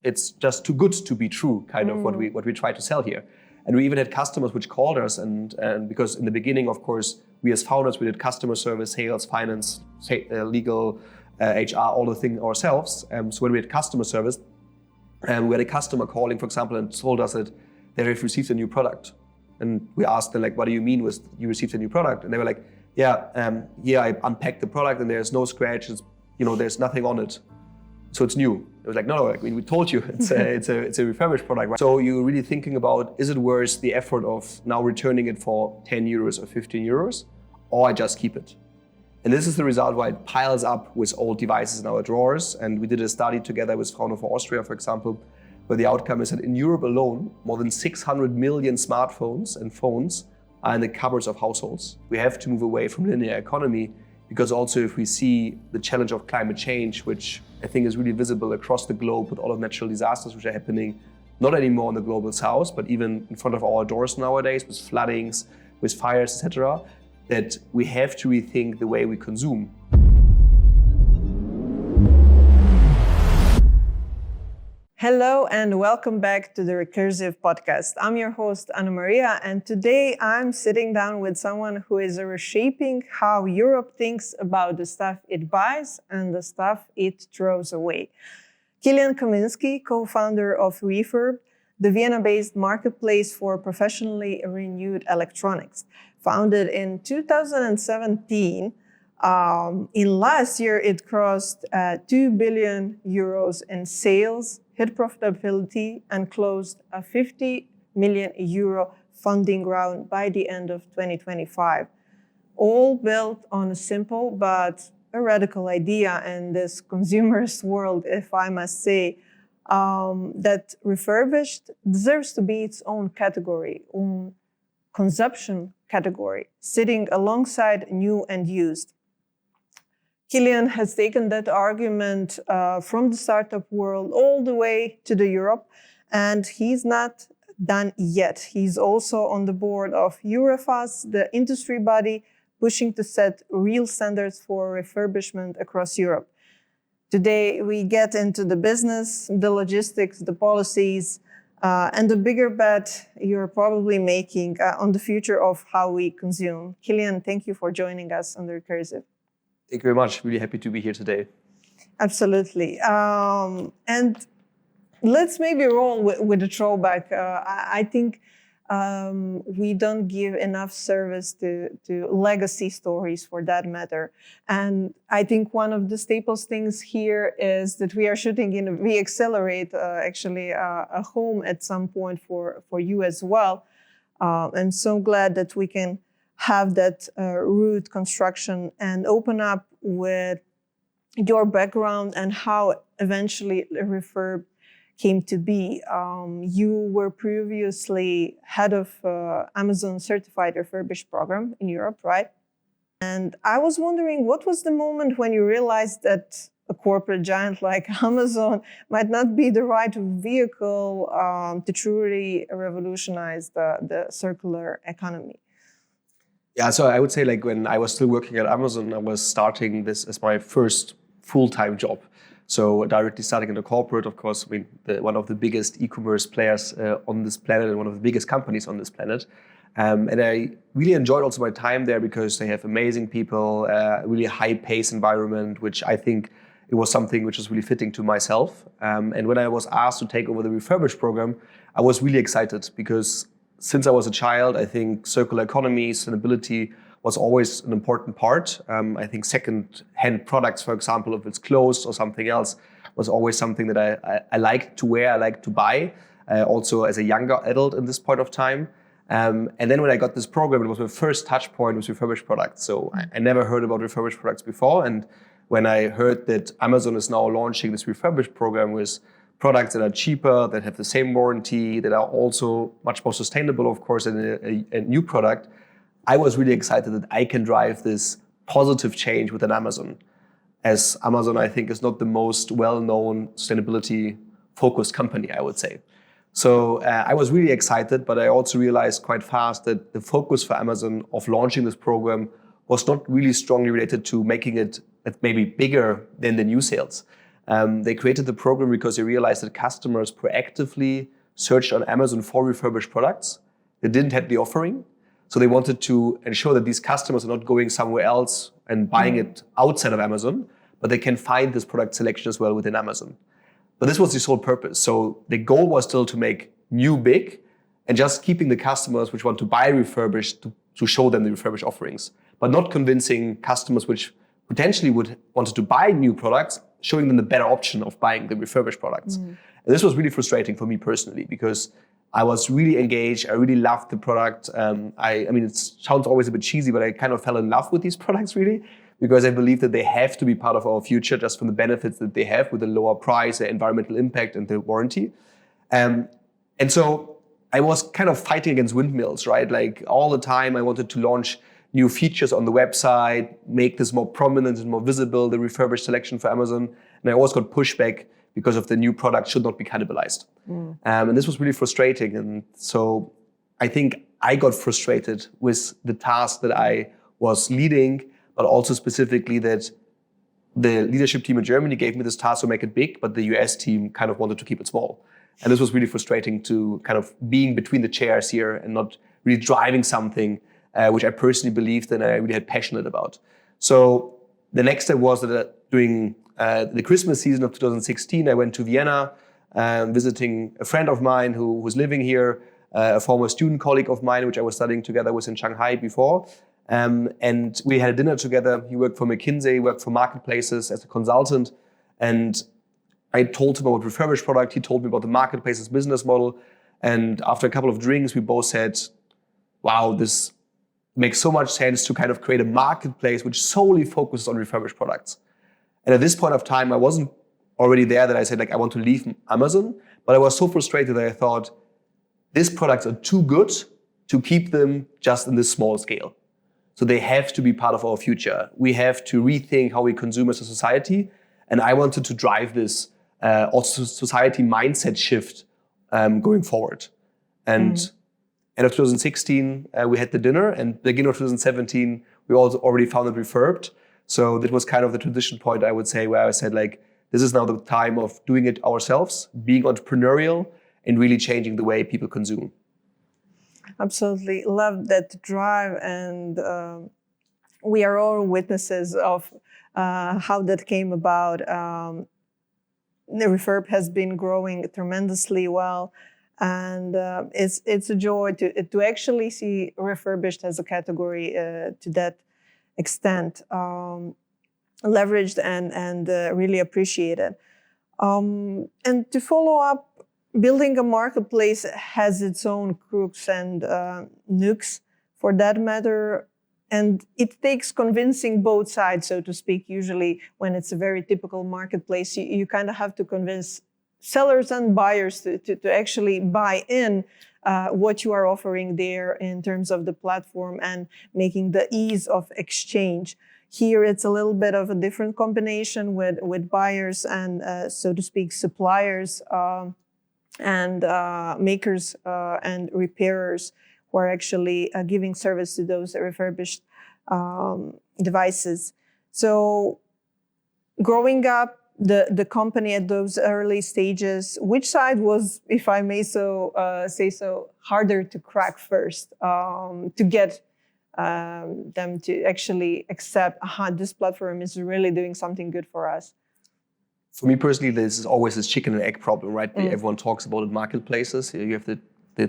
it's just too good to be true, kind of what we try to sell here. And we even had customers which called us, and because in the beginning, of course, we as founders, we did customer service, sales, finance, legal, HR, all the things ourselves. So when we had customer service, we had a customer calling, for example, and told us that they have received a new product. And we asked them, like, what do you mean with you received a new product? And they were like, yeah, I unpacked the product and there's no scratches, there's nothing on it. So it's new. It was like, no, we told you it's a refurbished product. Right? So you're really thinking about, is it worth the effort of now returning it for 10 euros or 15 euros, or I just keep it? And this is the result why it piles up with old devices in our drawers. And we did a study together with Fraunhofer Austria, for example, where the outcome is that in Europe alone, more than 600 million smartphones and phones are in the cupboards of households. We have to move away from linear economy, because also if we see the challenge of climate change, which I think is really visible across the globe with all of natural disasters which are happening, not anymore in the global south, but even in front of our doors nowadays with floodings, with fires, etc., that we have to rethink the way we consume. Hello and welcome back to the Recursive podcast. I'm your host, Anna Maria, and today I'm sitting down with someone who is reshaping how Europe thinks about the stuff it buys and the stuff it throws away. Kilian Kaminski, co-founder of Refurbed, the Vienna-based marketplace for professionally renewed electronics. Founded in 2017, in last year it crossed 2 billion euros in sales, hit profitability, and closed a 50 million euro funding round by the end of 2025. All built on a simple but a radical idea in this consumerist world, if I must say, that refurbished deserves to be its own category, own consumption category, sitting alongside new and used. Kilian has taken that argument from the startup world all the way to the Europe, and he's not done yet. He's also on the board of EUREFAS, the industry body pushing to set real standards for refurbishment across Europe. Today, we get into the business, the logistics, the policies, and the bigger bet you're probably making on the future of how we consume. Kilian, thank you for joining us on the Recursive. Thank you very much. Really happy to be here today. Absolutely. And let's maybe roll with a throwback. I think we don't give enough service to legacy stories for that matter. And I think one of the staples things here is that we are shooting in, we accelerate actually a home at some point for you as well. I'm so glad that we can have that root construction and open up with your background and how eventually Refurbed came to be. You were previously head of Amazon Certified Refurbished program in Europe, right? And I was wondering, what was the moment when you realized that a corporate giant like Amazon might not be the right vehicle to truly revolutionize the circular economy? Yeah, so I would say like when I was still working at Amazon, I was starting this as my first full-time job. So directly starting in the corporate, of course, I mean, one of the biggest e-commerce players on this planet and one of the biggest companies on this planet. And I really enjoyed also my time there because they have amazing people, really high-paced environment, which I think it was something which was really fitting to myself. And when I was asked to take over the Refurbished program, I was really excited because since I was a child, I think circular economy, sustainability was always an important part. I think second-hand products, for example, if it's clothes or something else, was always something that I liked to wear, I liked to buy, also as a younger adult in this point of time. And then when I got this program, it was my first touch point with refurbished products. So I never heard about refurbished products before. And when I heard that Amazon is now launching this refurbished program with products that are cheaper, that have the same warranty, that are also much more sustainable, of course, than a new product, I was really excited that I can drive this positive change within Amazon. As Amazon, I think, is not the most well-known sustainability-focused company, I would say. So I was really excited, but I also realized quite fast that the focus for Amazon of launching this program was not really strongly related to making it maybe bigger than the new sales. They created the program because they realized that customers proactively searched on Amazon for refurbished products. They didn't have the offering. So they wanted to ensure that these customers are not going somewhere else and buying it outside of Amazon, but they can find this product selection as well within Amazon. But this was the sole purpose. So the goal was still to make new big and just keeping the customers which want to buy refurbished to show them the refurbished offerings, but not convincing customers which potentially would wanted to buy new products, showing them the better option of buying the refurbished products. And this was really frustrating for me personally because I was really engaged. I really loved the product. I mean, it sounds always a bit cheesy, but I kind of fell in love with these products really because I believe that they have to be part of our future just from the benefits that they have with the lower price, the environmental impact, and the warranty. And so I was kind of fighting against windmills, right? Like all the time I wanted to launch new features on the website, make this more prominent and more visible, the refurbished selection for Amazon. And I always got pushback because of the new product should not be cannibalized. And this was really frustrating. And so I think I got frustrated with the task that I was leading, but also specifically that the leadership team in Germany gave me this task to make it big, but the US team kind of wanted to keep it small. And this was really frustrating to kind of being between the chairs here and not really driving something which I personally believed and I really had passionate about. So the next step was that during the Christmas season of 2016, I went to Vienna, visiting a friend of mine who was living here, a former student colleague of mine, which I was studying together with in Shanghai before. And we had a dinner together. He worked for McKinsey, worked for marketplaces as a consultant. And I told him about refurbished product. He told me about the marketplace's business model. And after a couple of drinks, we both said, wow, this makes so much sense to kind of create a marketplace which solely focuses on refurbished products. And at this point of time, I wasn't already there that I said, like, I want to leave Amazon, but I was so frustrated that I thought, these products are too good to keep them just in this small scale. So they have to be part of our future. We have to rethink how we consume as a society. And I wanted to drive this also society mindset shift going forward. And end of 2016, we had the dinner, and beginning of 2017, we also already founded Refurbed. So that was kind of the transition point, I would say, where I said, like, this is now the time of doing it ourselves, being entrepreneurial, and really changing the way people consume. Absolutely. Love that drive. And we are all witnesses of how that came about. The Refurb has been growing tremendously well. And it's a joy to actually see refurbished as a category to that extent, leveraged and really appreciated. And to follow up, building a marketplace has its own crooks and nooks, for that matter. And it takes convincing both sides, so to speak. Usually when it's a very typical marketplace, you kind of have to convince sellers and buyers to actually buy in what you are offering there in terms of the platform and making the ease of exchange. Here, it's a little bit of a different combination with buyers and, so to speak, suppliers and makers and repairers who are actually giving service to those refurbished devices. So growing up, the company at those early stages, which side was, if I may say so, harder to crack first, to get them to actually accept, this platform is really doing something good for us? For me personally, this is always this chicken and egg problem, right? Everyone talks about it, marketplaces. You have the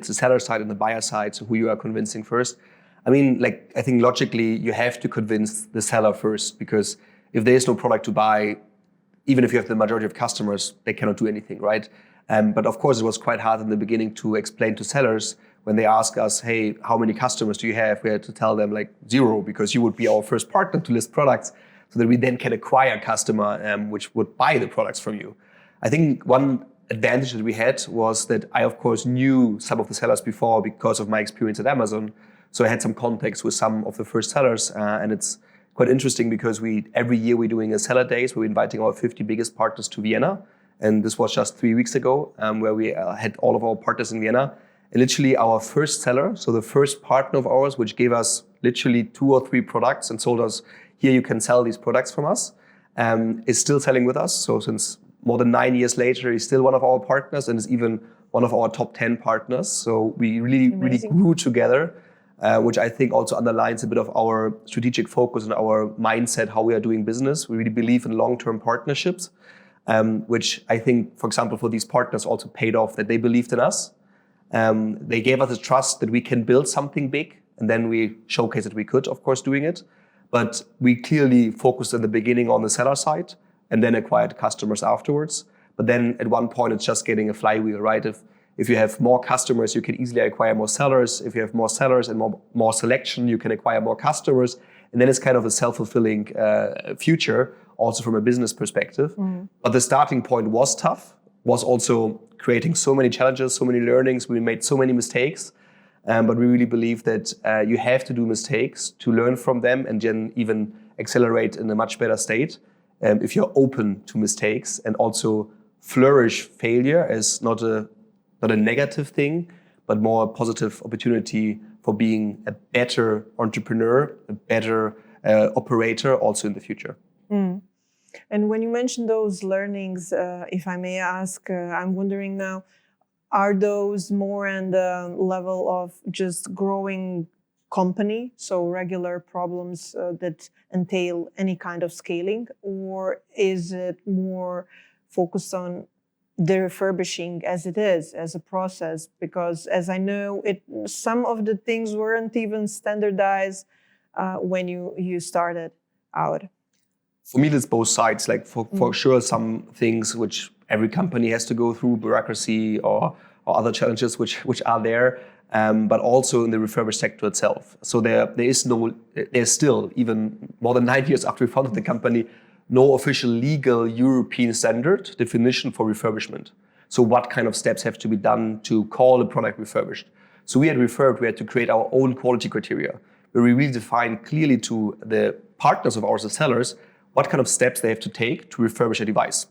seller side and the buyer side, so who you are convincing first. I mean, like, I think logically you have to convince the seller first, because if there is no product to buy, even if you have the majority of customers, they cannot do anything, right? But of course, it was quite hard in the beginning to explain to sellers when they ask us, hey, how many customers do you have? We had to tell them, like, 0, because you would be our first partner to list products, so that we then can acquire a customer which would buy the products from you. I think one advantage that we had was that I, of course, knew some of the sellers before because of my experience at Amazon. So I had some contacts with some of the first sellers, and it's quite interesting because every year we're doing a seller days. We're inviting our 50 biggest partners to Vienna. And this was just 3 weeks ago, where we had all of our partners in Vienna. And literally our first seller, so the first partner of ours, which gave us literally 2 or 3 products and told us, here you can sell these products from us, is still selling with us. So since more than 9 years later, he's still one of our partners and is even one of our top 10 partners. So we really grew together, which I think also underlines a bit of our strategic focus and our mindset, how we are doing business. We really believe in long-term partnerships, which I think, for example, for these partners also paid off, that they believed in us. They gave us the trust that we can build something big, and then we showcased that we could, of course, doing it. But we clearly focused in the beginning on the seller side and then acquired customers afterwards. But then at one point, it's just getting a flywheel, right? If you have more customers, you can easily acquire more sellers. If you have more sellers and more selection, you can acquire more customers. And then it's kind of a self-fulfilling future, also from a business perspective. But the starting point was tough, was also creating so many challenges, so many learnings. We made so many mistakes. But we really believe that you have to do mistakes to learn from them and then even accelerate in a much better state if you're open to mistakes, and also flourish failure as not a negative thing, but more a positive opportunity for being a better entrepreneur, a better operator also in the future. And when you mention those learnings, if I may ask, I'm wondering now, are those more on the level of just growing company, so regular problems that entail any kind of scaling, or is it more focused on the refurbishing as it is, as a process? Because as I know, some of the things weren't even standardized when you started out. For me, it's both sides. Like for sure, some things which every company has to go through, bureaucracy or other challenges which are there, but also in the refurbished sector itself. So there's still, even more than 9 years after we founded the company, no official legal European standard definition for refurbishment. So what kind of steps have to be done to call a product refurbished? So we at Refurbed, we had to create our own quality criteria, where we really define clearly to the partners of ours, the sellers, what kind of steps they have to take to refurbish a device.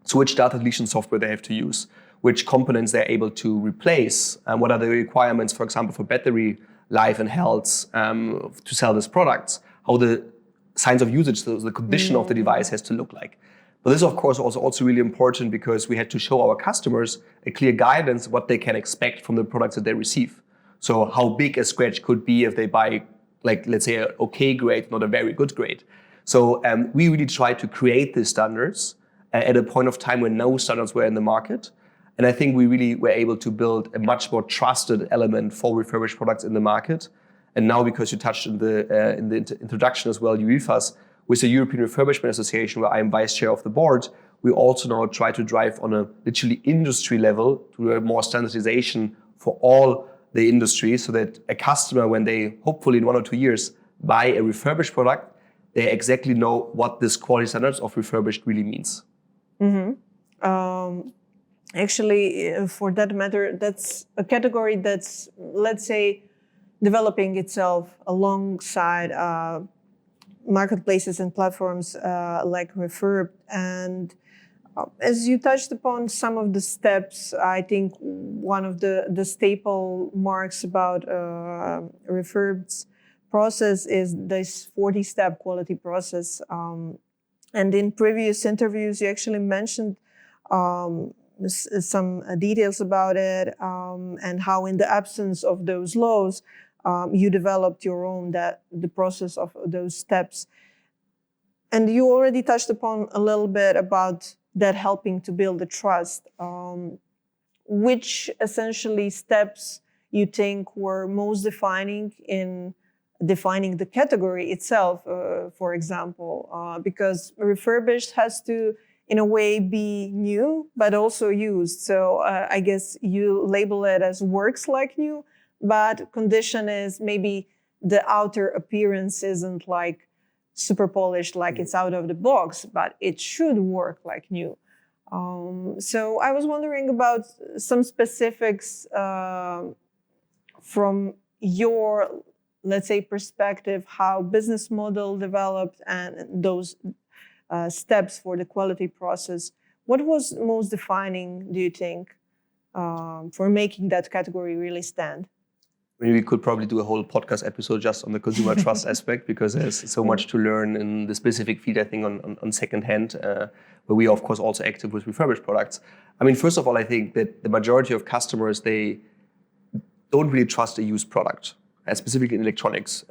So which data deletion software they have to use, which components they're able to replace, and what are the requirements, for example, for battery life and health to sell these products, how the signs of usage, so the condition of the device has to look like. But this, of course, also really important because we had to show our customers a clear guidance what they can expect from the products that they receive. So how big a scratch could be if they buy, like, let's say, an okay grade, not a very good grade. So we really tried to create these standards at a point of time when no standards were in the market. And I think we really were able to build a much more trusted element for refurbished products in the market. And now, because you touched in the introduction as well, EUREFAS, with the European Refurbishment Association, where I'm vice chair of the board, we also now try to drive on a literally industry level to a more standardization for all the industry, so that a customer, when they hopefully in 1 or 2 years buy a refurbished product, they exactly know what this quality standards of refurbished really means. Actually, for that matter, that's a category that's, let's say, developing itself alongside marketplaces and platforms like Refurbed. And as you touched upon some of the steps, I think one of the staple marks about Refurbed's process is this 40-step quality process. And in previous interviews, you actually mentioned some details about it, and how in the absence of those laws, you developed your own, the process of those steps. And you already touched upon a little bit about that helping to build the trust. Which essentially steps you think were most defining in defining the category itself, for example, because refurbished has to, in a way, be new, but also used. So I guess you label it as works like new, but condition is maybe the outer appearance isn't like super polished, like it's out of the box, but it should work like new. So I was wondering about some specifics from your, let's say, perspective, how business model developed and those steps for the quality process. What was most defining, do you think, for making that category really stand? We could probably do a whole podcast episode just on the consumer trust aspect, because there's so much to learn in the specific field, I think, on secondhand, where we are, of course, also active with refurbished products. I mean, first of all, I think that the majority of customers, they don't really trust a used product, specifically in electronics.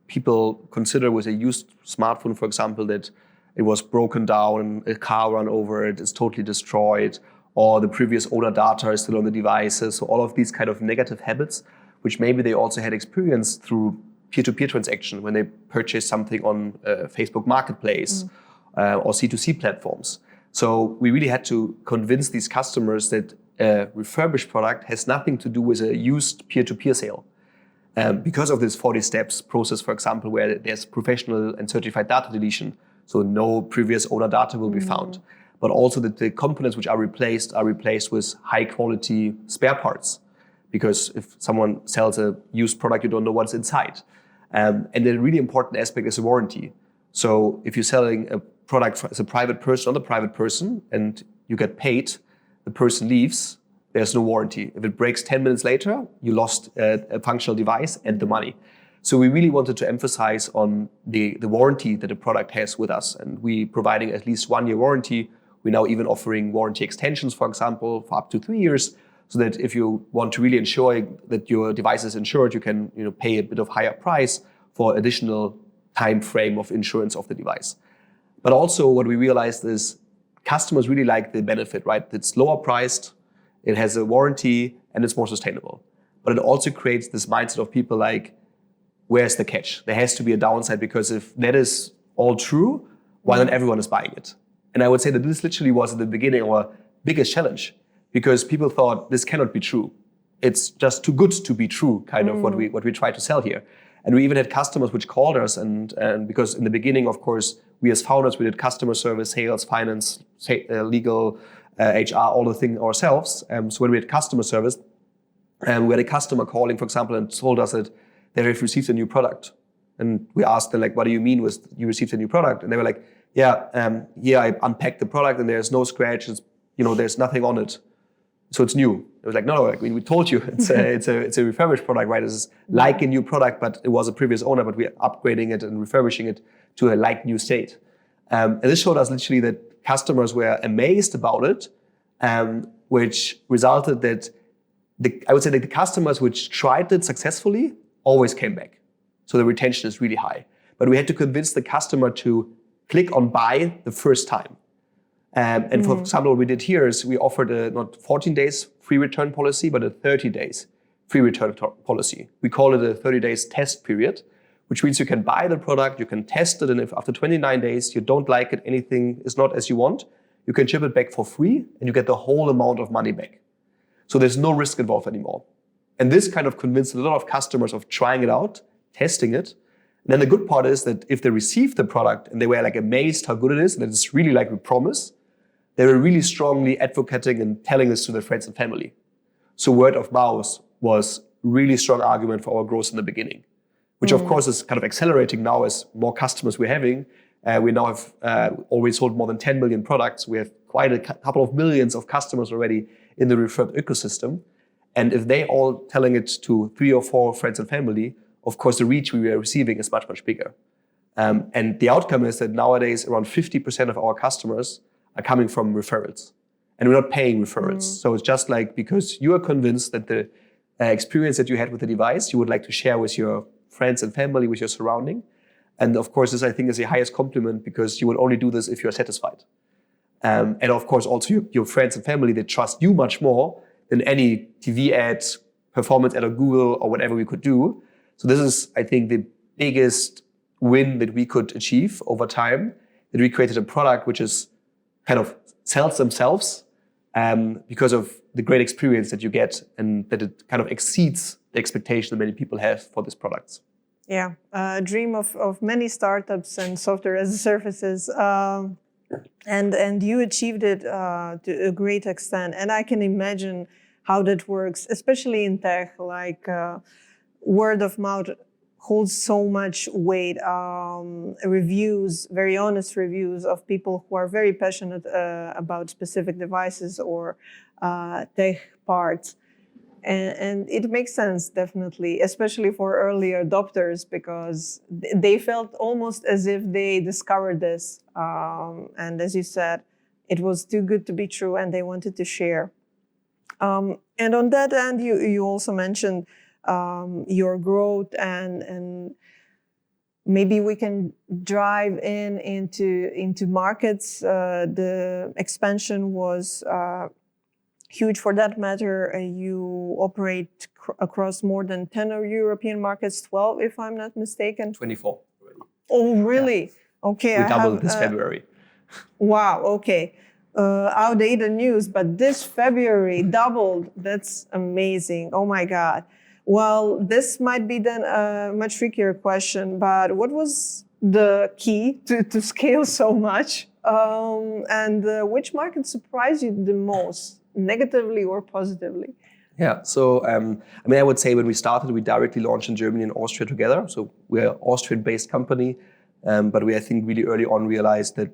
People consider with a used smartphone, for example, that it was broken down, a car ran over it, it's totally destroyed, or the previous owner data is still on the devices. So all of these kind of negative habits, which maybe they also had experienced through peer-to-peer transaction when they purchased something on Facebook Marketplace or C2C platforms. So we really had to convince these customers that a refurbished product has nothing to do with a used peer-to-peer sale. Because of this 40 steps process, for example, where there's professional and certified data deletion, so no previous owner data will be found. But also that the components which are replaced with high quality spare parts. Because if someone sells a used product, you don't know what's inside. And the really important aspect is the warranty. So if you're selling a product as a private person on the private person and you get paid, the person leaves, there's no warranty. If it breaks 10 minutes later, you lost a functional device and the money. So we really wanted to emphasize on the warranty that the product has with us. And we providing at least 1 year warranty. We're now even offering warranty extensions, for example, for up to 3 years. So that if you want to really ensure that your device is insured, you can pay a bit of higher price for additional time frame of insurance of the device. But also what we realized is customers really like the benefit, right? It's lower priced, it has a warranty, and it's more sustainable. But it also creates this mindset of people like, where's the catch? There has to be a downside, because if that is all true, why not everyone is buying it? And I would say that this literally was at the beginning our biggest challenge. Because people thought this cannot be true. It's just too good to be true, kind of what we try to sell here. And we even had customers which called us, and because in the beginning, of course, we as founders, we did customer service, sales, finance, legal, HR, all the things ourselves. So when we had customer service, we had a customer calling, for example, and told us that they have received a new product. And we asked them, like, what do you mean with you received a new product? And they were like, yeah, I unpacked the product and there's no scratches, there's nothing on it. So it's new. It was like, no, we told you it's a refurbished product, right? It's like a new product, but it was a previous owner, but we're upgrading it and refurbishing it to a like new state. And this showed us literally that customers were amazed about it, which resulted that I would say that the customers which tried it successfully always came back. So the retention is really high. But we had to convince the customer to click on buy the first time. And for example, what we did here is we offered a not 14 days free return policy, but a 30 days free return policy. We call it a 30 days test period, which means you can buy the product, you can test it, and if after 29 days you don't like it, anything is not as you want, you can ship it back for free and you get the whole amount of money back. So there's no risk involved anymore. And this kind of convinced a lot of customers of trying it out, testing it. And then the good part is that if they received the product and they were like amazed how good it is, and that it's really like we promise, they were really strongly advocating and telling this to their friends and family. So word of mouth was really strong argument for our growth in the beginning, which of course is kind of accelerating now as more customers we're having. We now have already sold more than 10 million products. We have quite a couple of millions of customers already in the Refurbed ecosystem. And if they all telling it to 3 or 4 friends and family, of course the reach we are receiving is much, much bigger. And the outcome is that nowadays around 50% of our customers are coming from referrals. And we're not paying referrals. So it's just like because you are convinced that the experience that you had with the device, you would like to share with your friends and family, with your surrounding. And of course, this I think is the highest compliment, because you will only do this if you're satisfied. And of course, also your friends and family, they trust you much more than any TV ads, performance ad on Google or whatever we could do. So this is, I think, the biggest win that we could achieve over time, that we created a product which is kind of sells themselves because of the great experience that you get, and that it kind of exceeds the expectation that many people have for these products. Yeah, a dream of many startups and software as a services. And you achieved it to a great extent. And I can imagine how that works, especially in tech, like word of mouth holds so much weight. Reviews, very honest reviews of people who are very passionate about specific devices or tech parts. And it makes sense, definitely, especially for early adopters, because they felt almost as if they discovered this. And as you said, it was too good to be true and they wanted to share. And on that end, you also mentioned your growth and maybe we can drive into markets. The expansion was huge for that matter. You operate across more than 10 European markets, 12 if I'm not mistaken. 24 already. Oh, really? Yeah. Okay. We doubled this February. Wow, okay. Outdated news, but this February doubled. That's amazing. Oh my God. Well, this might be then a much trickier question, but what was the key to scale so much? And which market surprised you the most? Negatively or positively? Yeah, so I would say when we started, we directly launched in Germany and Austria together. So we're an Austrian-based company, but we, I think, really early on realized that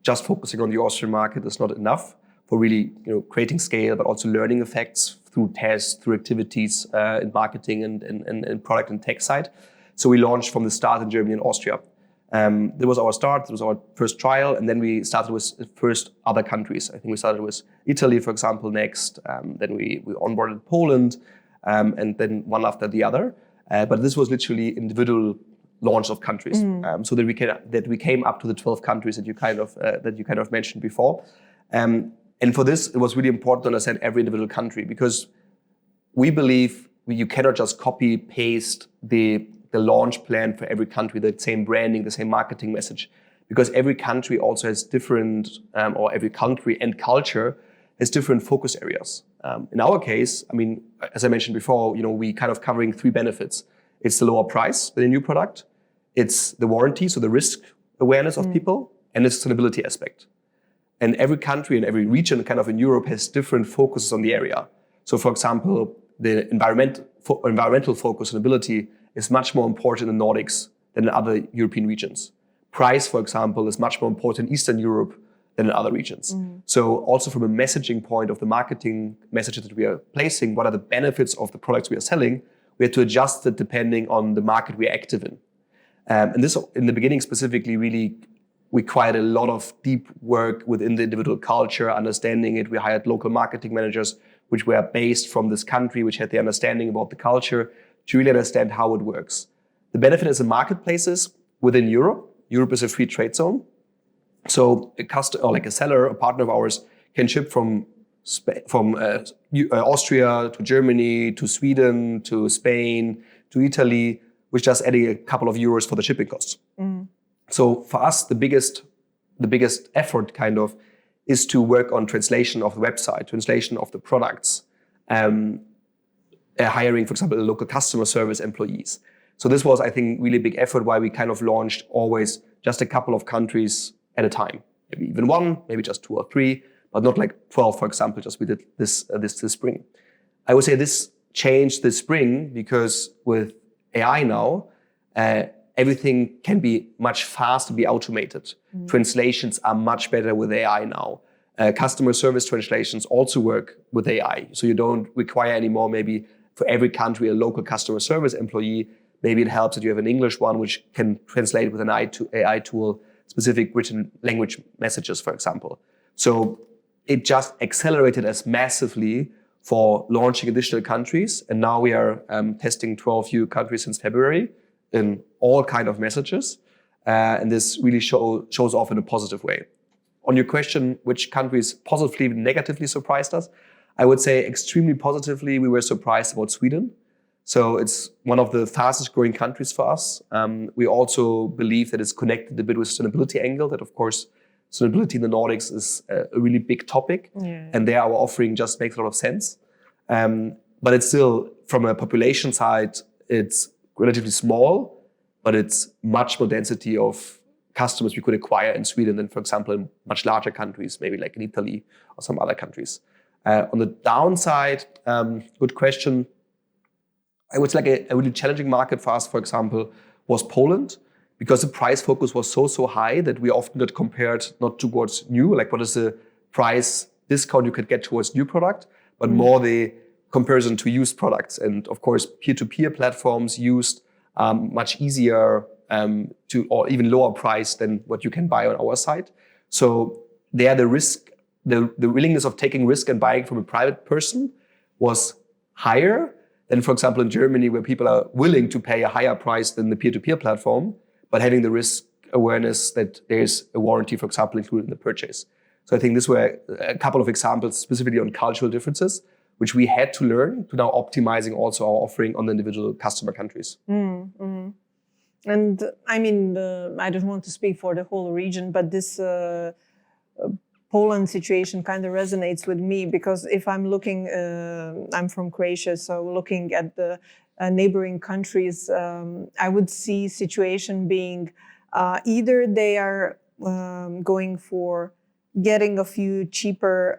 just focusing on the Austrian market is not enough for really, creating scale, but also learning effects through tests, through activities in marketing and product and tech side. So we launched from the start in Germany and Austria. That was our start. That was our first trial, and then we started with first other countries. I think we started with Italy, for example, next. Then we onboarded Poland, and then one after the other. But this was literally individual launch of countries, so that we came up to the 12 countries that you kind of mentioned before. And for this, it was really important to understand every individual country, because we believe you cannot just copy paste the launch plan for every country, the same branding, the same marketing message, because every country also has different, or every country and culture has different focus areas. In our case, as I mentioned before, we kind of covering three benefits. It's the lower price with a new product, it's the warranty, so the risk awareness of people, and the sustainability aspect. And every country and every region kind of in Europe has different focuses on the area. So for example, the environmental focus and ability is much more important in the Nordics than in other European regions. Price, for example, is much more important in Eastern Europe than in other regions. So also from a messaging point of the marketing messages that we are placing, what are the benefits of the products we are selling, we had to adjust it depending on the market we are active in. And this, in the beginning specifically, really required a lot of deep work within the individual culture, understanding it. We hired local marketing managers, which were based from this country, which had the understanding about the culture, to really understand how it works. The benefit is the marketplaces within Europe. Europe is a free trade zone. So a customer, or like a seller, a partner of ours, can ship from Austria to Germany, to Sweden, to Spain, to Italy, which just adding a couple of euros for the shipping costs. So for us, the biggest effort kind of is to work on translation of the website, translation of the products, hiring, for example, local customer service employees. So this was, I think, really big effort, why we kind of launched always just a couple of countries at a time. Maybe even one, maybe just two or three, but not like 12, for example, just we did this spring. I would say this changed this spring because with AI now, everything can be much faster, be automated. Translations are much better with AI now. Customer service translations also work with AI. So you don't require anymore maybe for every country a local customer service employee. Maybe it helps that you have an English one which can translate with an AI tool specific written language messages, for example. So it just accelerated us massively for launching additional countries. And now we are testing 12 new countries since February in all kind of messages. And this really shows off in a positive way. On your question, which countries positively, negatively surprised us? I would say extremely positively, we were surprised about Sweden. So it's one of the fastest growing countries for us. We also believe that it's connected a bit with sustainability angle, that of course, sustainability in the Nordics is a really big topic. Yeah. And there our offering just makes a lot of sense. But it's still, from a population side, it's relatively small, but it's much more density of customers we could acquire in Sweden than, for example, in much larger countries, maybe like in Italy or some other countries. On the downside, good question. I would say like a really challenging market for us, for example, was Poland, because the price focus was so high that we often got compared not towards new, like what is the price discount you could get towards new product, but more the comparison to used products. And of course, peer-to-peer platforms used much easier or even lower price than what you can buy on our site. So there, the risk, the willingness of taking risk and buying from a private person was higher than, for example, in Germany, where people are willing to pay a higher price than the peer-to-peer platform, but having the risk awareness that there's a warranty, for example, included in the purchase. So I think these were a couple of examples specifically on cultural differences, which we had to learn to now optimizing also our offering on the individual customer countries. Mm-hmm. And I mean, I don't want to speak for the whole region, but this Poland situation kind of resonates with me, because if I'm looking, I'm from Croatia, so looking at the neighboring countries, I would see situation being either they are going for getting a few cheaper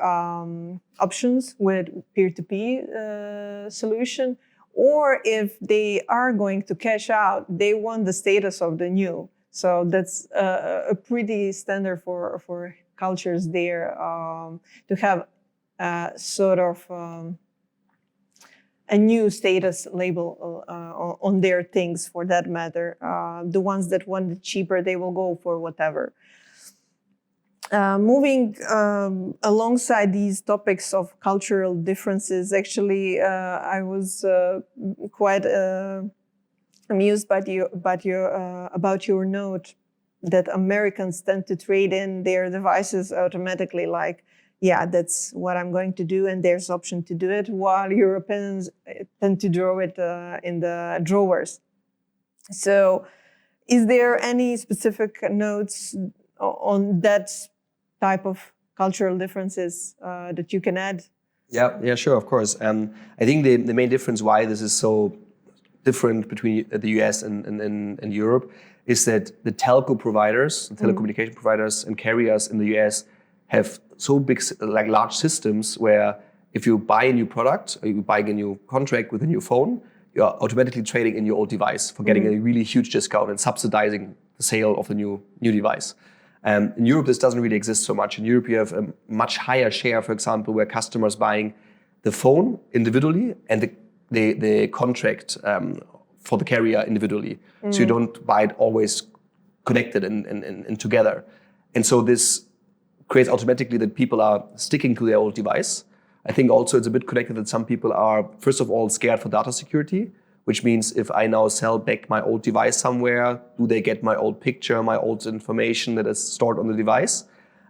options with peer-to-peer solution, or if they are going to cash out, they want the status of the new. So that's a pretty standard for cultures there, to have sort of a new status label on their things, for that matter. The ones that want it cheaper, they will go for whatever. Moving alongside these topics of cultural differences, actually, I was quite amused about your note that Americans tend to trade in their devices automatically, like, yeah, that's what I'm going to do, and there's option to do it, while Europeans tend to draw it in the drawers. So is there any specific notes on that type of cultural differences that you can add? Yeah, sure, of course. I think the main difference why this is so different between the US and Europe is that the telco providers, the telecommunication providers and carriers in the US have so big, like large systems where if you buy a new product or you buy a new contract with a new phone, you are automatically trading in your old device for getting a really huge discount and subsidizing the sale of the new device. In Europe, this doesn't really exist so much. In Europe, you have a much higher share, for example, where customers buying the phone individually and the contract for the carrier individually. So you don't buy it always connected and together. And so this creates automatically that people are sticking to their old device. I think also it's a bit connected that some people are, first of all, scared for data security, which means if I now sell back my old device somewhere, do they get my old picture, my old information that is stored on the device?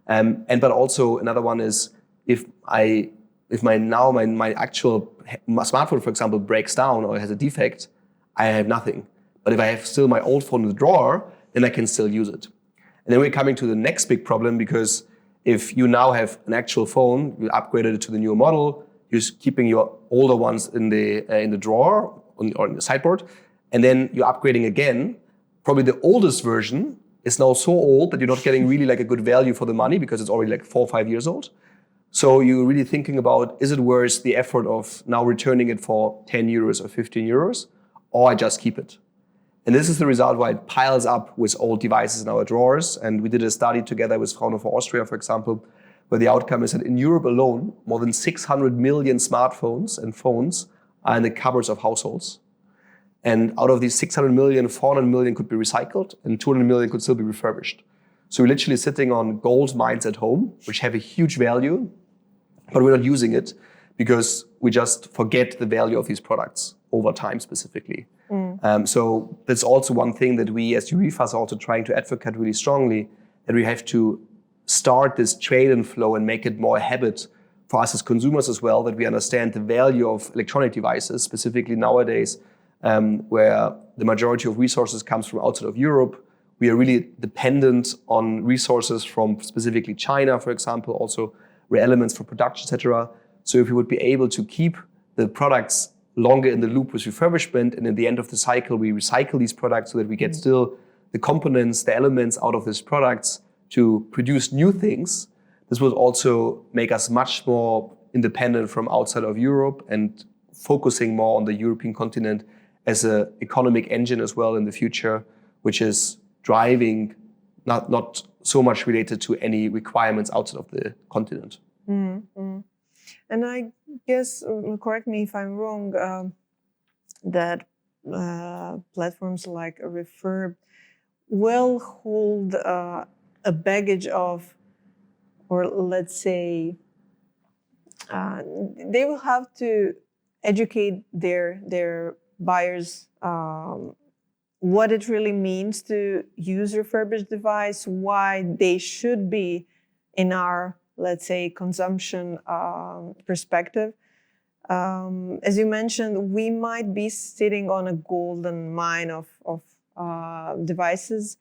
But also another one is if my actual smartphone, for example, breaks down or has a defect, I have nothing. But if I have still my old phone in the drawer, then I can still use it. And then we're coming to the next big problem, because if you now have an actual phone, you upgraded it to the newer model, you're keeping your older ones in the drawer or in the sideboard, and then you're upgrading again. Probably the oldest version is now so old that you're not getting really like a good value for the money because it's already like 4 or 5 years old. So you're really thinking about, is it worth the effort of now returning it for 10 euros or 15 euros, or I just keep it? And this is the result why it piles up with old devices in our drawers. And we did a study together with Fraunhofer Austria, for example, where the outcome is that in Europe alone, more than 600 million smartphones and phones are in the cupboards of households. And out of these 600 million, 400 million could be recycled and 200 million could still be refurbished. So we're literally sitting on gold mines at home, which have a huge value, but we're not using it because we just forget the value of these products over time specifically. So that's also one thing that we as EUREFAS are also trying to advocate really strongly, that we have to start this trade-in flow and make it more a habit for us as consumers as well, that we understand the value of electronic devices, specifically nowadays, where the majority of resources comes from outside of Europe. We are really dependent on resources from specifically China, for example, also rare elements for production, etc. So if we would be able to keep the products longer in the loop with refurbishment, and at the end of the cycle, we recycle these products so that we get still the components, the elements out of these products to produce new things, this will also make us much more independent from outside of Europe and focusing more on the European continent as an economic engine as well in the future, which is driving not so much related to any requirements outside of the continent. And I guess, correct me if I'm wrong, that platforms like Refurbed will hold a baggage of, or let's say, they will have to educate their buyers what it really means to use refurbished device, why they should be in our, let's say, consumption perspective. As you mentioned, we might be sitting on a golden mine of devices,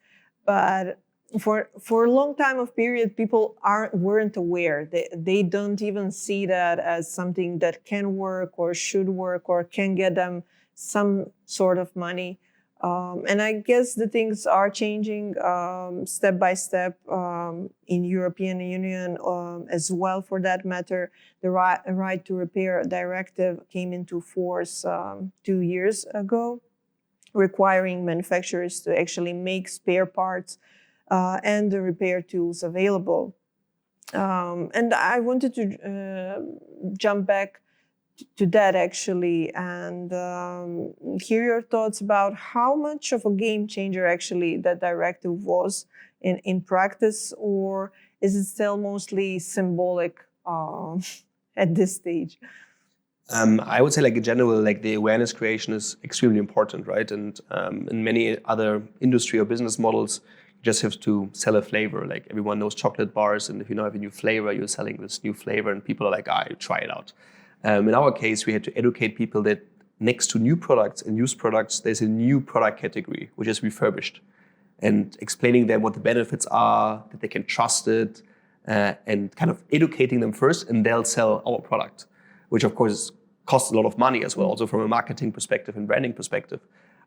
but for a long time of period, people weren't aware. They don't even see that as something that can work or should work or can get them some sort of money. And I guess the things are changing step by step in European Union as well. For that matter, the right to repair directive came into force 2 years ago, requiring manufacturers to actually make spare parts and the repair tools available. And I wanted to jump back to that actually and hear your thoughts about how much of a game changer actually that directive was in practice, or is it still mostly symbolic at this stage? I would say, like in general, like the awareness creation is extremely important, right? And in many other industry or business models, you just have to sell a flavor. Like everyone knows chocolate bars, and if you now have a new flavor, you're selling this new flavor, and people are like, try it out. In our case, we had to educate people that next to new products and used products, there's a new product category, which is refurbished, and explaining them what the benefits are, that they can trust it, and kind of educating them first, and they'll sell our product, which of course costs a lot of money as well, also from a marketing perspective and branding perspective.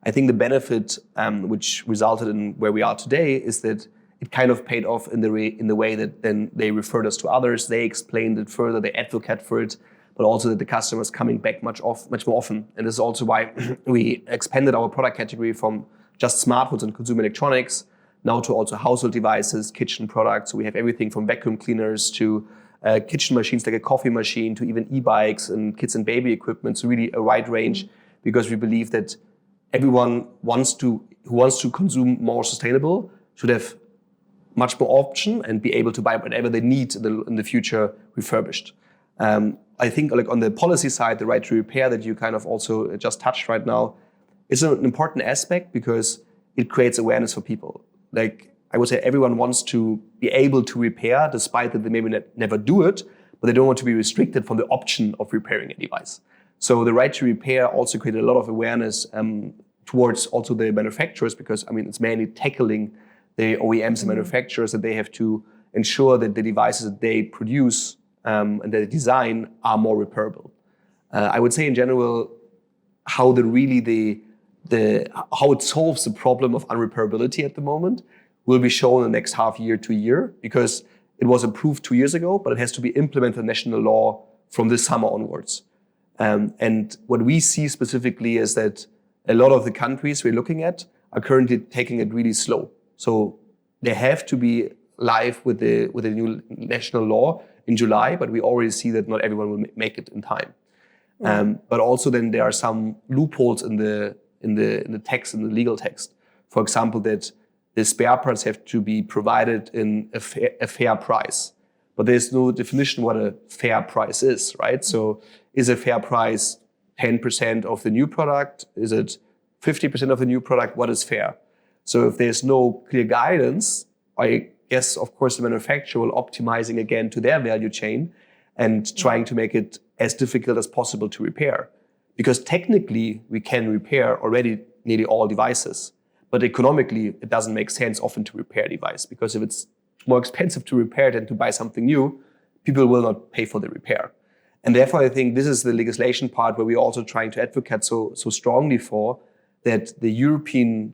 I think the benefit which resulted in where we are today is that it kind of paid off in the way that then they referred us to others, they explained it further, they advocate for it, but also that the customer is coming back much more often. And this is also why we expanded our product category from just smartphones and consumer electronics now to also household devices, kitchen products. So we have everything from vacuum cleaners to kitchen machines like a coffee machine to even e-bikes and kids and baby equipment. So really a wide range, because we believe that everyone who wants to consume more sustainable should have much more option and be able to buy whatever they need in the future refurbished. I think like on the policy side, the right to repair that you kind of also just touched right now is an important aspect because it creates awareness for people. Like I would say everyone wants to be able to repair despite that they maybe never do it, but they don't want to be restricted from the option of repairing a device. So the right to repair also created a lot of awareness towards also the manufacturers, because I mean it's mainly tackling the OEMs and manufacturers that they have to ensure that the devices that they produce and the design are more repairable. I would say in general, how how it solves the problem of unrepairability at the moment will be shown in the next half year to year, because it was approved 2 years ago, but it has to be implemented in national law from this summer onwards. And what we see specifically is that a lot of the countries we're looking at are currently taking it really slow. So they have to be live with the new national law in July, but we already see that not everyone will make it in time. But also then there are some loopholes in the text, in the legal text. For example, that the spare parts have to be provided in a fair price. But there's no definition what a fair price is, right? So is a fair price 10% of the new product? Is it 50% of the new product? What is fair? So if there's no clear guidance, I guess, of course, the manufacturer will optimizing again to their value chain and trying to make it as difficult as possible to repair. Because technically, we can repair already nearly all devices. But economically, it doesn't make sense often to repair a device, because if it's more expensive to repair than to buy something new, people will not pay for the repair. And therefore, I think this is the legislation part where we're also trying to advocate so strongly for, that the European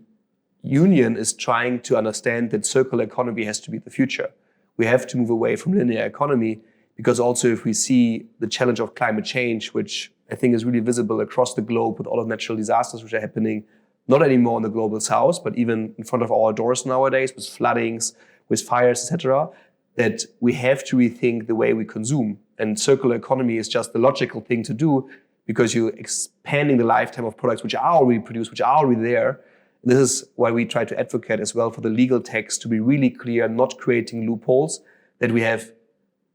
Union is trying to understand that circular economy has to be the future. We have to move away from linear economy, because also if we see the challenge of climate change, which I think is really visible across the globe with all of natural disasters which are happening, not anymore in the global south, but even in front of our doors nowadays with floodings, with fires, etc., that we have to rethink the way we consume. And circular economy is just the logical thing to do because you're expanding the lifetime of products which are already produced, which are already there. And this is why we try to advocate as well for the legal text to be really clear, not creating loopholes, that we have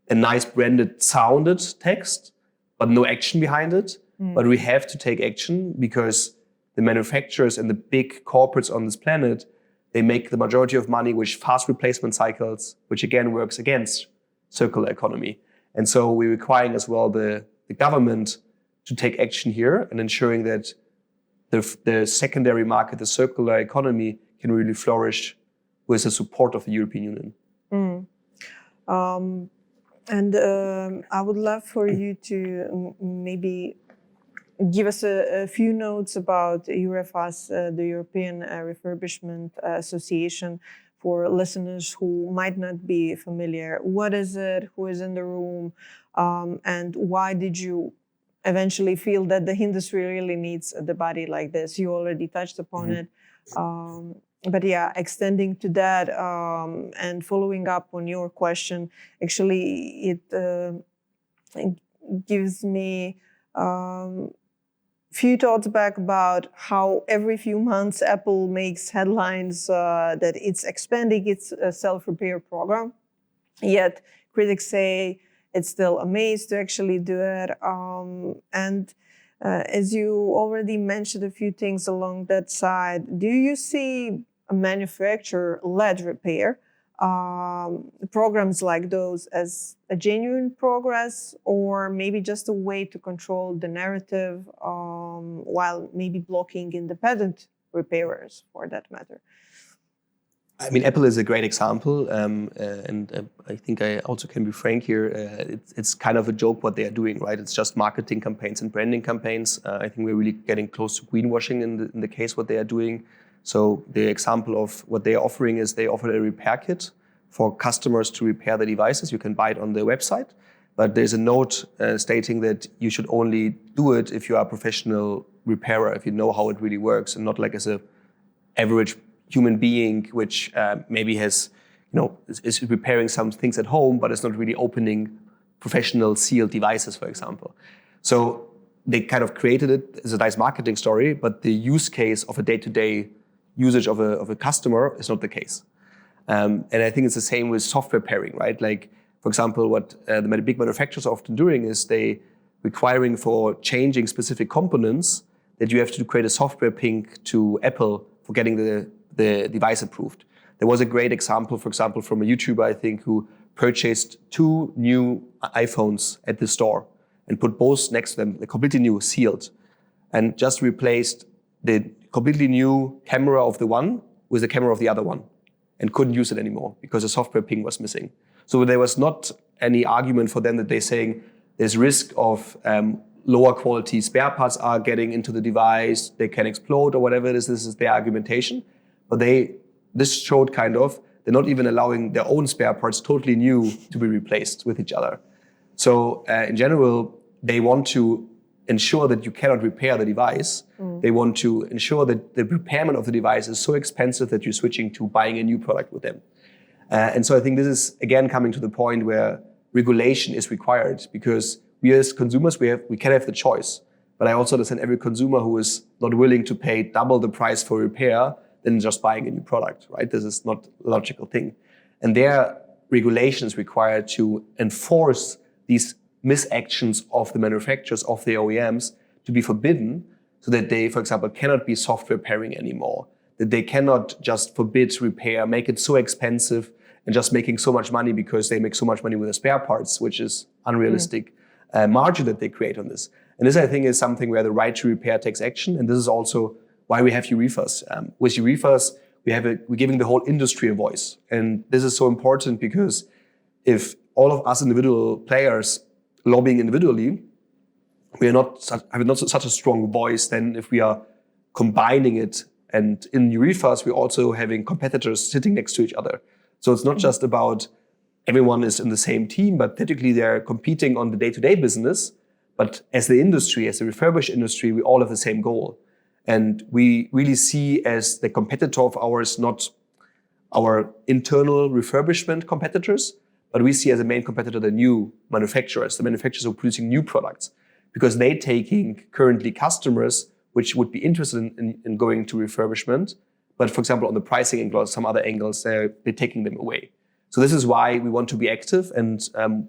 a nice branded sounded text, but no action behind it. But we have to take action because the manufacturers and the big corporates on this planet, they make the majority of money with fast replacement cycles, which again works against circular economy. And so we're requiring as well the government to take action here and ensuring that the secondary market, the circular economy, can really flourish with the support of the European Union. I would love for you to maybe give us a few notes about EUREFAS, the European Refurbishment Association, for listeners who might not be familiar. What is it? Who is in the room? And why did you eventually feel that the industry really needs a body like this? You already touched upon it. But yeah, extending to that and following up on your question, actually, it gives me few thoughts back about how every few months Apple makes headlines that it's expanding its self-repair program. Yet critics say it's still a maze to actually do it. As you already mentioned a few things along that side, do you see a manufacturer-led repair programs like those as a genuine progress, or maybe just a way to control the narrative while maybe blocking independent repairers for that matter? I mean, Apple is a great example, and I think I also can be frank here. It's kind of a joke what they are doing, right? It's just marketing campaigns and branding campaigns. I think we're really getting close to greenwashing in the case what they are doing. So the example of what they are offering is they offer a repair kit for customers to repair the devices. You can buy it on their website, but there's a note stating that you should only do it if you are a professional repairer, if you know how it really works, and not like as a average human being which maybe has, is repairing some things at home, but is not really opening professional sealed devices, for example. So they kind of created it as a nice marketing story, but the use case of a day-to-day usage of a customer is not the case. And I think it's the same with software pairing, right? Like, for example, what the big manufacturers are often doing is they requiring for changing specific components that you have to create a software ping to Apple for getting the device approved. There was a great example, for example, from a YouTuber, I think, who purchased 2 new iPhones at the store and put both next to them, they're completely new, sealed, and just replaced the completely new camera of the one with the camera of the other one, and couldn't use it anymore because the software ping was missing. So there was not any argument for them that they're saying there's risk of lower quality spare parts are getting into the device, they can explode or whatever it is. This is their argumentation. But this showed kind of, they're not even allowing their own spare parts totally new to be replaced with each other. So in general, they want to ensure that you cannot repair the device. They want to ensure that the repairment of the device is so expensive that you're switching to buying a new product with them. And so I think this is, again, coming to the point where regulation is required, because we as consumers, we can have the choice. But I also understand every consumer who is not willing to pay double the price for repair than just buying a new product, right? This is not a logical thing. And their regulation is required to enforce these misactions of the manufacturers, of the OEMs, to be forbidden, so that they, for example, cannot be software pairing anymore, that they cannot just forbid repair, make it so expensive, and just making so much money because they make so much money with the spare parts, which is unrealistic margin that they create on this. And this, I think, is something where the right to repair takes action. And this is also why we have EUREFAS. With EUREFAS, we're giving the whole industry a voice. And this is so important because if all of us individual players lobbying individually, we are not such a strong voice than if we are combining it. And in EUREFAS, we're also having competitors sitting next to each other. So it's not just about everyone is in the same team, but typically they're competing on the day-to-day business. But as the industry, as the refurbished industry, we all have the same goal. And we really see as the competitor of ours, not our internal refurbishment competitors, But we see as a main competitor the new manufacturers, the manufacturers who are producing new products, because they're taking currently customers which would be interested in going to refurbishment. But for example, on the pricing angle or some other angles, they're taking them away. So this is why we want to be active. And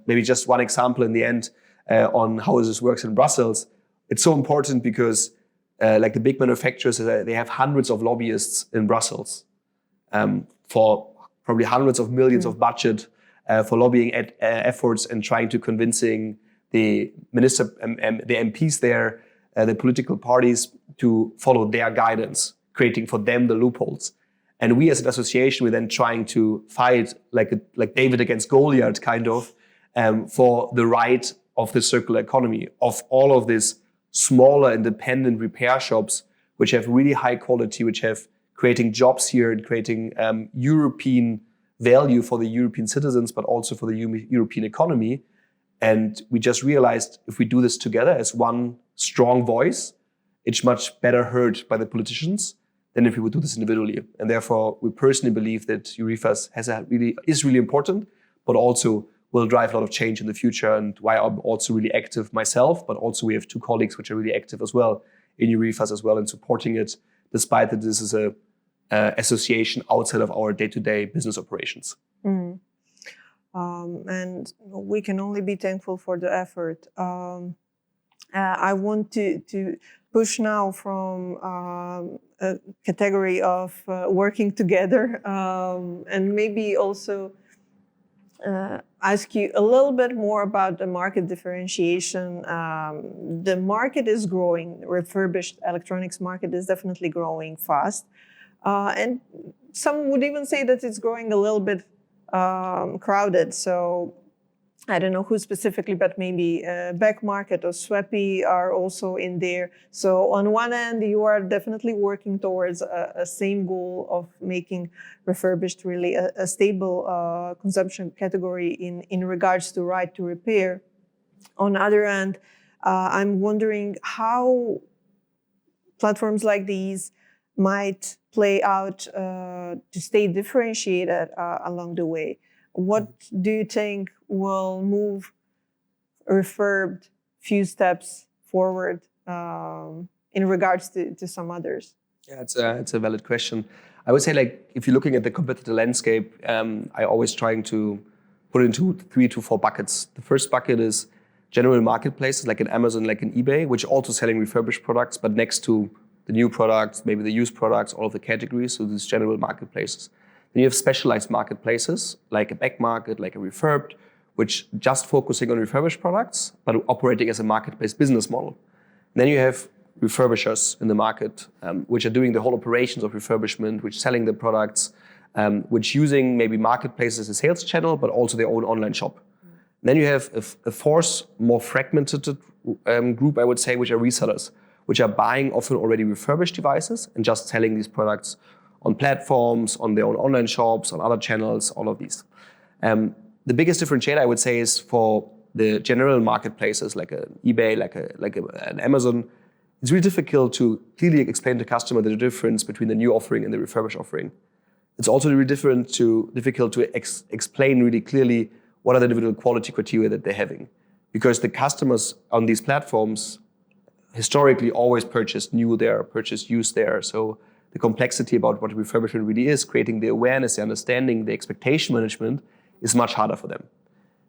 maybe just one example in the end on how this works in Brussels. It's so important because like the big manufacturers, they have hundreds of lobbyists in Brussels for probably hundreds of millions of budget for lobbying efforts and trying to convincing the minister, the MPs there, the political parties to follow their guidance, creating for them the loopholes. And we as an association, we're then trying to fight like David against Goliath kind of for the right of the circular economy, of all of these smaller independent repair shops, which have really high quality, which have creating jobs here and creating European value for the European citizens, but also for the European economy. And we just realized if we do this together as one strong voice, it's much better heard by the politicians than if we would do this individually. And therefore, we personally believe that EUREFAS is really important, but also will drive a lot of change in the future, and why I'm also really active myself, but also we have two colleagues which are really active as well in EUREFAS as well in supporting it, despite that this is a association outside of our day-to-day business operations. Mm. And we can only be thankful for the effort. I want to push now from a category of working together and maybe also ask you a little bit more about the market differentiation. The market is growing. Refurbished electronics market is definitely growing fast. And some would even say that it's growing a little bit crowded. So I don't know who specifically, but maybe Back Market or Swappy are also in there. So on one end, you are definitely working towards a same goal of making refurbished really a stable consumption category in regards to right to repair. On the other end, I'm wondering how platforms like these might play out to stay differentiated along the way. What do you think will move Refurbed few steps forward in regards to some others? Yeah, it's a valid question. I would say, like, if you're looking at the competitor landscape, I always trying to put it into 3 to 4 buckets. The first bucket is general marketplaces like an Amazon, like an eBay, which are also selling refurbished products, but next to the new products, maybe the used products, all of the categories, so these general marketplaces. Then you have specialized marketplaces like a Back Market, like a Refurbed, which just focusing on refurbished products, but operating as a marketplace business model. Then you have refurbishers in the market, which are doing the whole operations of refurbishment, which selling the products, which using maybe marketplaces as a sales channel, but also their own online shop. Then you have a fourth, more fragmented group, I would say, which are resellers, which are buying often already refurbished devices and just selling these products on platforms, on their own online shops, on other channels, all of these. The biggest differentiator, I would say, is for the general marketplaces like an eBay, like an Amazon. It's really difficult to clearly explain to the customer the difference between the new offering and the refurbished offering. It's also really difficult to explain really clearly what are the individual quality criteria that they're having. Because the customers on these platforms historically always purchased new there, purchased used there. So the complexity about what refurbishment really is, creating the awareness, the understanding, the expectation management is much harder for them.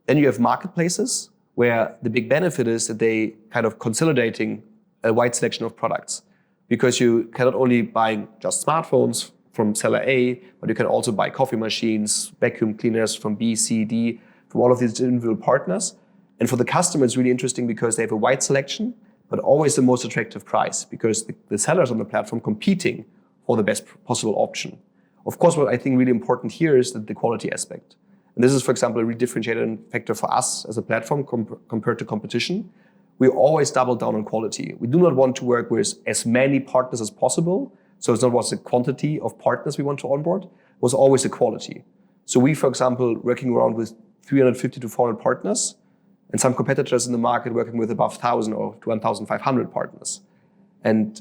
Then you have marketplaces where the big benefit is that they kind of consolidating a wide selection of products, because you cannot only buy just smartphones from seller A, but you can also buy coffee machines, vacuum cleaners from B, C, D, from all of these individual partners. And for the customer, it's really interesting because they have a wide selection, but always the most attractive price, because the sellers on the platform competing for the best possible option. Of course, what I think really important here is that the quality aspect. And this is, for example, a really differentiating factor for us as a platform compared to competition. We always double down on quality. We do not want to work with as many partners as possible. So it's not what's the quantity of partners we want to onboard, it was always the quality. So we, for example, working around with 350 to 400 partners, and some competitors in the market working with above 1,000 or 1,500 partners. And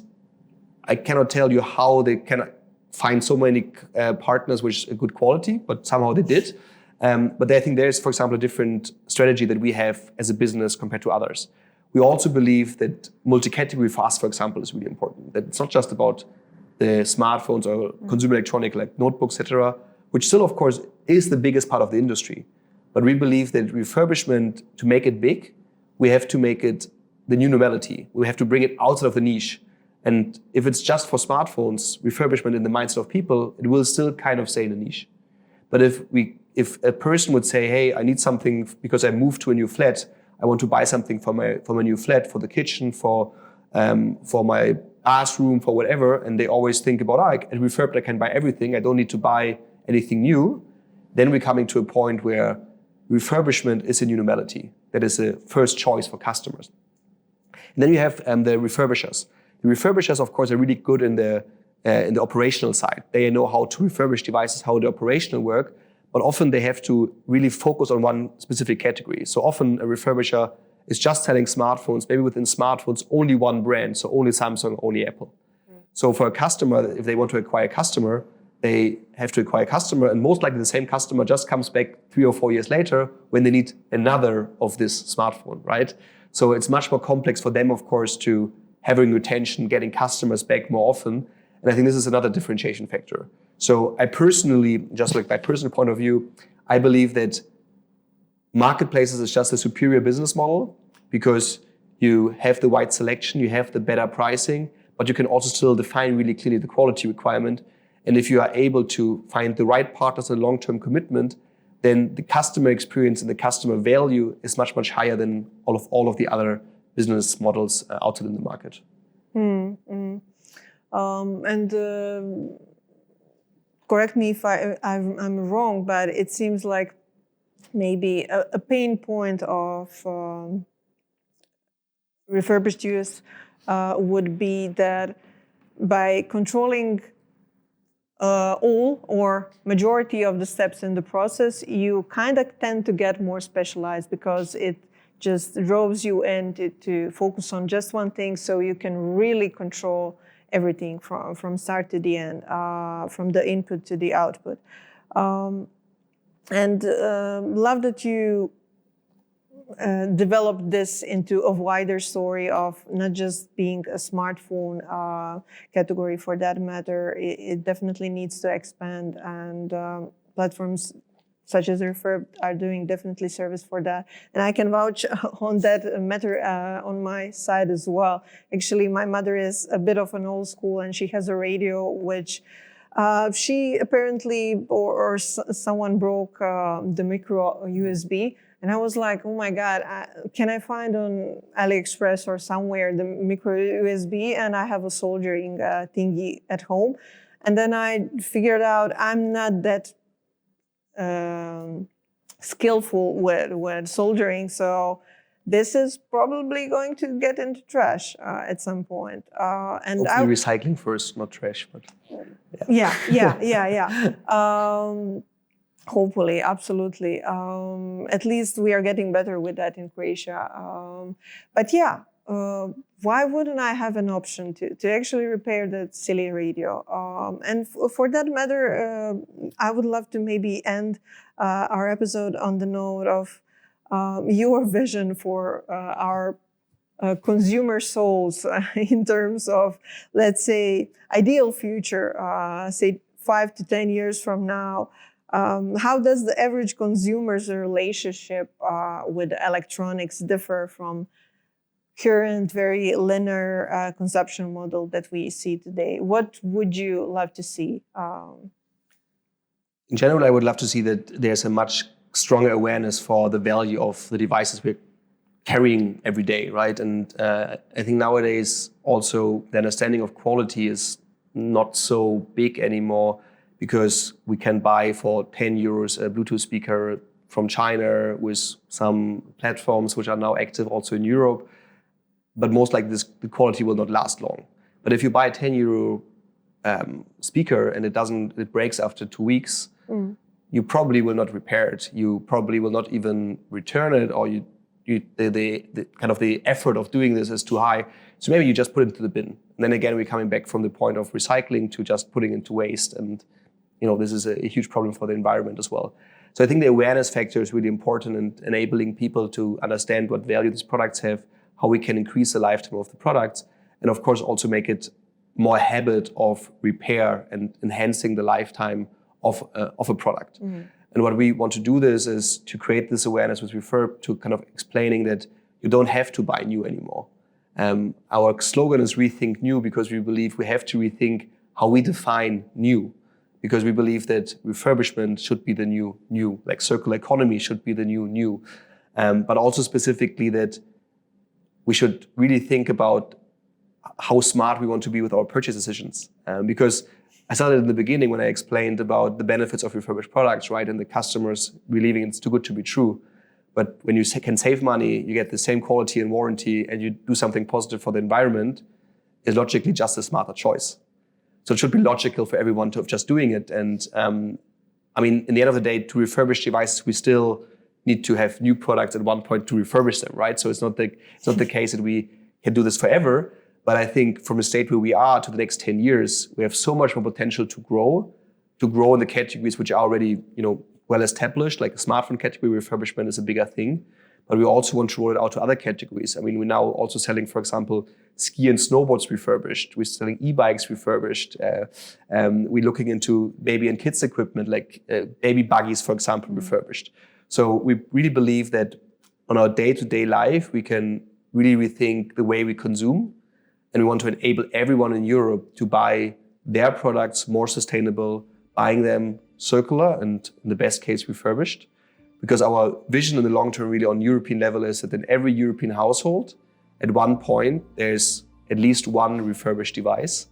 I cannot tell you how they can find so many partners with a good quality, but somehow they did. But I think there's, for example, a different strategy that we have as a business compared to others. We also believe that multi-category for us, for example, is really important. That it's not just about the smartphones or consumer electronic like notebooks, etc., which still, of course, is the biggest part of the industry. But we believe that refurbishment, to make it big, we have to make it the new normality. We have to bring it outside of the niche. And if it's just for smartphones, refurbishment in the mindset of people, it will still kind of stay in the niche. But if a person would say, hey, I need something because I moved to a new flat, I want to buy something for my new flat, for the kitchen, for my bathroom, for whatever, and they always think about, at Refurbed I can buy everything, I don't need to buy anything new, then we're coming to a point where refurbishment is a new normality. That is a first choice for customers. And then you have the refurbishers. The refurbishers, of course, are really good in the operational side. They know how to refurbish devices, how the operational work, but often they have to really focus on one specific category. So often a refurbisher is just selling smartphones, maybe within smartphones, only one brand, so only Samsung, only Apple. So for a customer, if they want to acquire a customer, they have to acquire a customer, and most likely the same customer just comes back 3 or 4 years later when they need another of this smartphone, right? So it's much more complex for them, of course, to having retention, getting customers back more often. And I think this is another differentiation factor. So I personally, just like my personal point of view, I believe that marketplaces is just a superior business model because you have the wide selection, you have the better pricing, but you can also still define really clearly the quality requirement. And if you are able to find the right partners and long-term commitment, then the customer experience and the customer value is much, much higher than all of the other business models outside in the market. Correct me if I'm wrong, but it seems like maybe a pain point of refurbished use would be that by controlling all or majority of the steps in the process, you kind of tend to get more specialized because it just draws you in to focus on just one thing, so you can really control everything from start to the end, from the input to the output. And love that you developed this into a wider story of not just being a smartphone category for that matter. It definitely needs to expand, and platforms such as Refurbed are doing definitely service for that. And I can vouch on that matter on my side as well. Actually, my mother is a bit of an old school, and she has a radio which she apparently, or someone broke the micro USB. And I was like, oh my God, can I find on AliExpress or somewhere the micro USB? And I have a soldering thingy at home. And then I figured out I'm not that skillful with soldering. So this is probably going to get into trash at some point. And hopefully recycling first, not trash, but yeah. Hopefully, absolutely. At least we are getting better with that in Croatia. But yeah, why wouldn't I have an option to actually repair that silly radio? And for that matter, I would love to maybe end our episode on the note of your vision for our consumer souls in terms of, let's say, ideal future, say 5 to 10 years from now. How does the average consumer's relationship with electronics differ from current very linear consumption model that we see today? What would you love to see? In general, I would love to see that there's a much stronger awareness for the value of the devices we're carrying every day, right? And I think nowadays also the understanding of quality is not so big anymore, because we can buy for 10 euros a Bluetooth speaker from China with some platforms which are now active also in Europe. But most likely the quality will not last long. But if you buy a 10 euro speaker and it breaks after 2 weeks, you probably will not repair it. You probably will not even return it, or the kind of the effort of doing this is too high. So maybe you just put it into the bin. And then again, we're coming back from the point of recycling to just putting into waste. And this is a huge problem for the environment as well. So I think the awareness factor is really important in enabling people to understand what value these products have, how we can increase the lifetime of the products, and of course also make it more a habit of repair and enhancing the lifetime of a product. And what we want to do this is to create this awareness with Refurb, to kind of explaining that you don't have to buy new anymore. Our slogan is Rethink New, because we believe we have to rethink how we define new, because we believe that refurbishment should be the new, like circular economy should be the new, but also specifically that we should really think about how smart we want to be with our purchase decisions. Because I started in the beginning when I explained about the benefits of refurbished products, right? And the customers believing it's too good to be true. But when you can save money, you get the same quality and warranty, and you do something positive for the environment, is logically just a smarter choice. So it should be logical for everyone to just doing it. And I mean, in the end of the day, to refurbish devices, we still need to have new products at one point to refurbish them, right? So it's not the case that we can do this forever. But I think from the state where we are to the next 10 years, we have so much more potential to grow in the categories which are already, well established, like the smartphone category refurbishment is a bigger thing. But we also want to roll it out to other categories. I mean, we're now also selling, for example, ski and snowboards refurbished. We're selling e-bikes refurbished. We're looking into baby and kids equipment, like baby buggies, for example, refurbished. So we really believe that on our day-to-day life, we can really rethink the way we consume. And we want to enable everyone in Europe to buy their products more sustainable, buying them circular and, in the best case, refurbished. Because our vision in the long term, really on European level, is that in every European household, at one point, there's at least one refurbished device,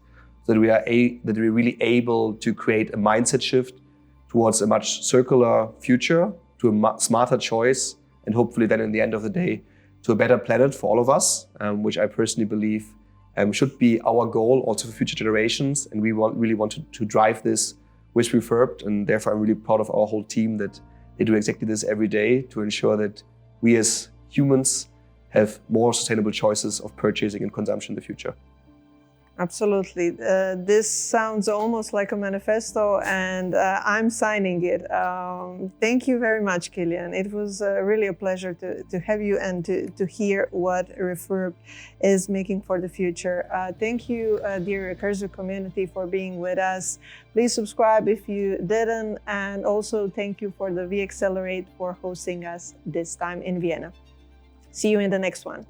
so that we're really able to create a mindset shift towards a much circular future, to a smarter choice, and hopefully then, in the end of the day, to a better planet for all of us, which I personally believe should be our goal also for future generations. And we really want to drive this with Refurbed, and therefore I'm really proud of our whole team that they do exactly this every day to ensure that we as humans have more sustainable choices of purchasing and consumption in the future. Absolutely. This sounds almost like a manifesto, and I'm signing it. Thank you very much, Kilian. It was really a pleasure to have you and to hear what Refurb is making for the future. Thank you, dear Recursive community, for being with us. Please subscribe if you didn't, and also thank you for the V-Accelerate for hosting us this time in Vienna. See you in the next one.